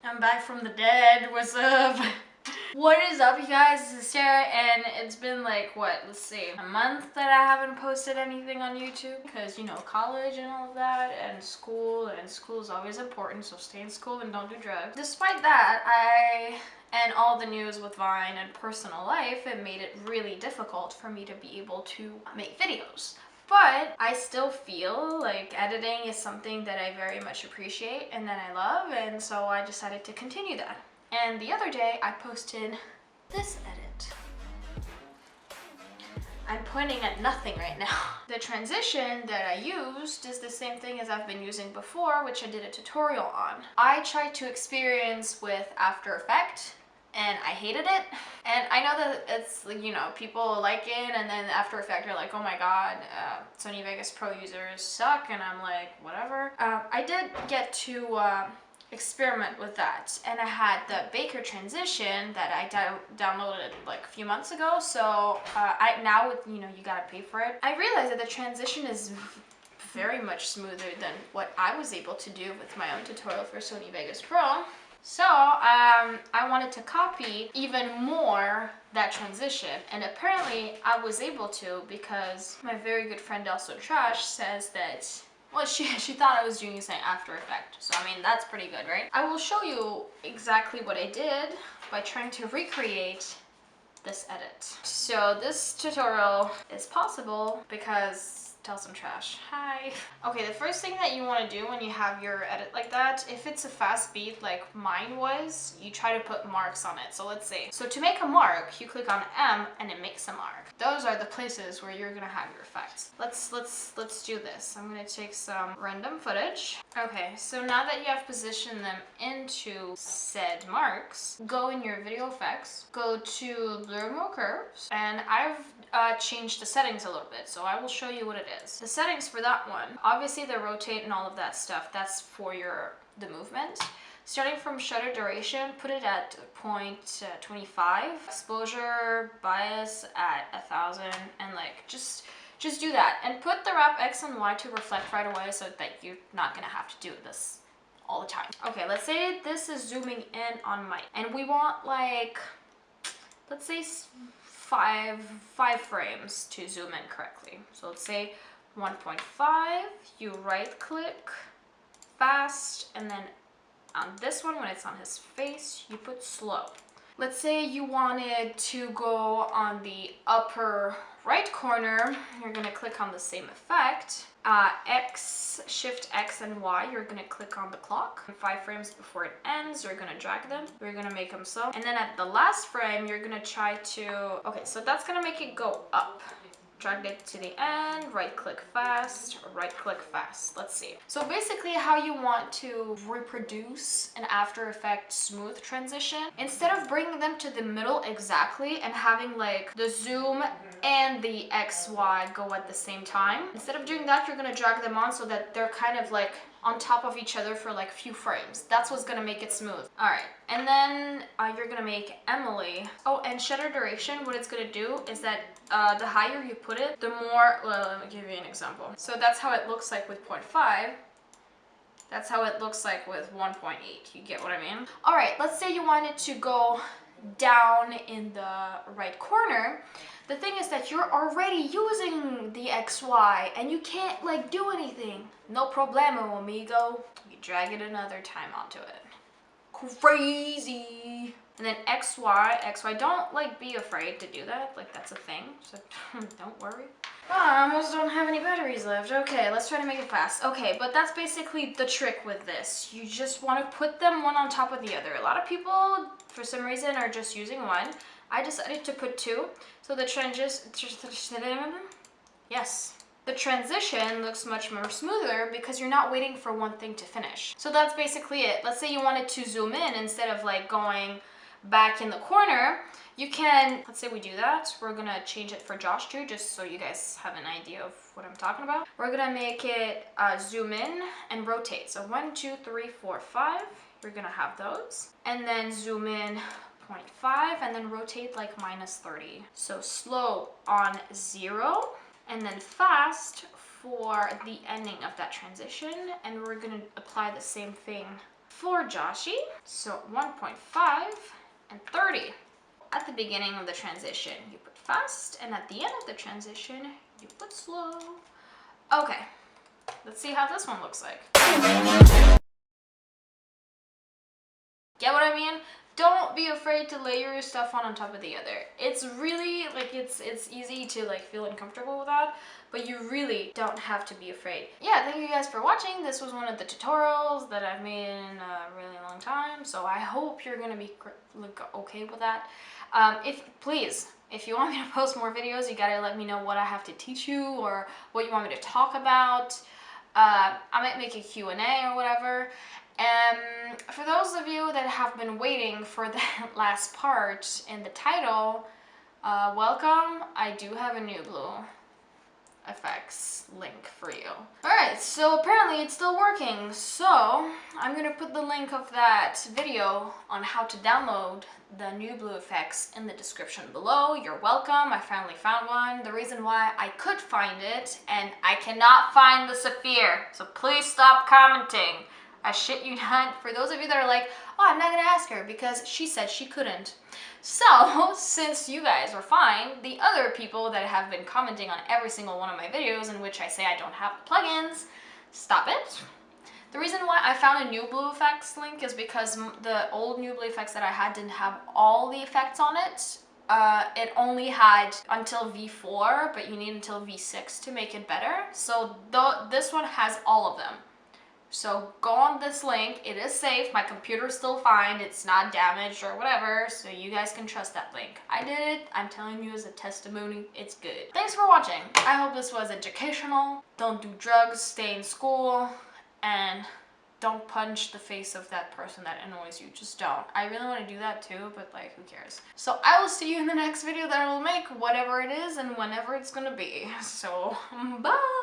I'm back from the dead. What's up? What is up, you guys? This is Sarah, and it's been like, what, let's see, a month that I haven't posted anything on YouTube because, you know, college and all of that, and school is always important, so stay in school and don't do drugs. Despite that, and all the news with Vine and personal life, it made it really difficult for me to be able to make videos. But I still feel like editing is something that I very much appreciate and that I love, and so I decided to continue that. And the other day I posted this edit. I'm pointing at nothing right now. The transition that I used is the same thing as I've been using before, which I did a tutorial on. I tried to experience with After Effects, and I hated it. And I know that it's, you know, people like it, and then After Effects are like, oh my god, Sony Vegas Pro users suck, and I'm like, whatever. I did get to experiment with that, and I had the Baker transition that I downloaded like a few months ago, so now with, you know, you gotta pay for it. I realized that the transition is very much smoother than what I was able to do with my own tutorial for Sony Vegas Pro. So I wanted to copy even more that transition, and apparently I was able to because my very good friend Also Trash says that, well, she thought I was doing something After Effects. So I mean, that's pretty good, right? I will show you exactly what I did by trying to recreate this edit. So this tutorial is possible because Tell Some Trash. Hi. Okay, the first thing that you want to do when you have your edit like that, if it's a fast beat like mine was, you try to put marks on it. So let's see. So to make a mark, you click on M and it makes a mark. Those are the places where you're gonna have your effects. Let's do this. I'm gonna take some random footage. Okay, so now that you have positioned them into said marks, go in your video effects, go to blur more curves, and I've changed the settings a little bit, so I will show you what it is. The settings for that one, obviously the rotate and all of that stuff, that's for the movement. Starting from shutter duration, put it at 0.25, exposure bias at 1000, and like just do that, and put the wrap X and Y to reflect right away so that you're not gonna have to do this all the time. Okay, let's say this is zooming in on my, and we want like, let's say five frames to zoom in correctly. So let's say 1.5, you right click, fast, and then on this one, when it's on his face, you put slow. Let's say you wanted to go on the upper right corner, you're gonna click on the same effect. Shift X and Y, you're gonna click on the clock. 5 frames before it ends, you're gonna drag them. We're gonna make them slow. And then at the last frame, you're gonna try to, okay, so that's gonna make it go up. Drag it to the end, right click fast, right click fast. Let's see. So basically how you want to reproduce an After Effects smooth transition, instead of bringing them to the middle exactly and having like the zoom and the XY go at the same time, instead of doing that, you're gonna drag them on so that they're kind of like on top of each other for like a few frames. That's what's gonna make it smooth. All right, and then you're gonna make Emily. Oh, and shutter duration, what it's gonna do is that the higher you put it, the more, well, let me give you an example. So that's how it looks like with 0.5. That's how it looks like with 1.8. You get what I mean? All right, let's say you wanted to go down in the right corner. The thing is that you're already using the XY and you can't like do anything. No problemo, amigo. You drag it another time onto it. Crazy. And then XY, don't like be afraid to do that. Like that's a thing, so don't worry. Oh, I almost don't have any batteries left. Okay, let's try to make it fast. Okay, but that's basically the trick with this. You just want to put them one on top of the other. A lot of people, for some reason, are just using one. I decided to put two. So the the transition looks much more smoother because you're not waiting for one thing to finish. So that's basically it. Let's say you wanted to zoom in instead of like going back in the corner. You can, let's say we do that. We're gonna change it for Josh too, just so you guys have an idea of what I'm talking about. We're gonna make it zoom in and rotate. So 1, 2, 3, 4, 5. We're gonna have those. And then zoom in 0.5 and then rotate like -30. So slow on 0 and then fast for the ending of that transition. And we're gonna apply the same thing for Joshi. So 1.5 and 30. At the beginning of the transition, you put fast, and at the end of the transition, you put slow. Okay, let's see how this one looks like. Get what I mean? Don't be afraid to layer your stuff on top of the other. It's really, like, it's easy to, like, feel uncomfortable with that, but you really don't have to be afraid. Yeah, thank you guys for watching. This was one of the tutorials that I've made in a really long time, so I hope you're gonna be okay with that. If you want me to post more videos, you gotta let me know what I have to teach you or what you want me to talk about. I might make a Q&A or whatever. And for those of you that have been waiting for that last part in the title, welcome. I do have a NEWBLUE effects link for you. Alright, so apparently it's still working. So I'm gonna put the link of that video on how to download the NEWBLUE effects in the description below. You're welcome. I finally found one. The reason why I could find it, and I cannot find the Saphir, so please stop commenting. I shit you not. For those of you that are like, oh, I'm not gonna ask her because she said she couldn't. So, since you guys are fine, the other people that have been commenting on every single one of my videos in which I say I don't have the plugins, stop it. The reason why I found a NEWBLUE effects link is because the old NEWBLUE effects that I had didn't have all the effects on it. It only had until V4, but you need until V6 to make it better. So this one has all of them. So go on this link. It is safe. My computer's still fine. It's not damaged or whatever. So you guys can trust that link. I did it. I'm telling you as a testimony. It's good. Thanks for watching. I hope this was educational. Don't do drugs. Stay in school. And don't punch the face of that person that annoys you. Just don't. I really want to do that too, but like, who cares? So I will see you in the next video that I will make, whatever it is and whenever it's gonna be. So, bye!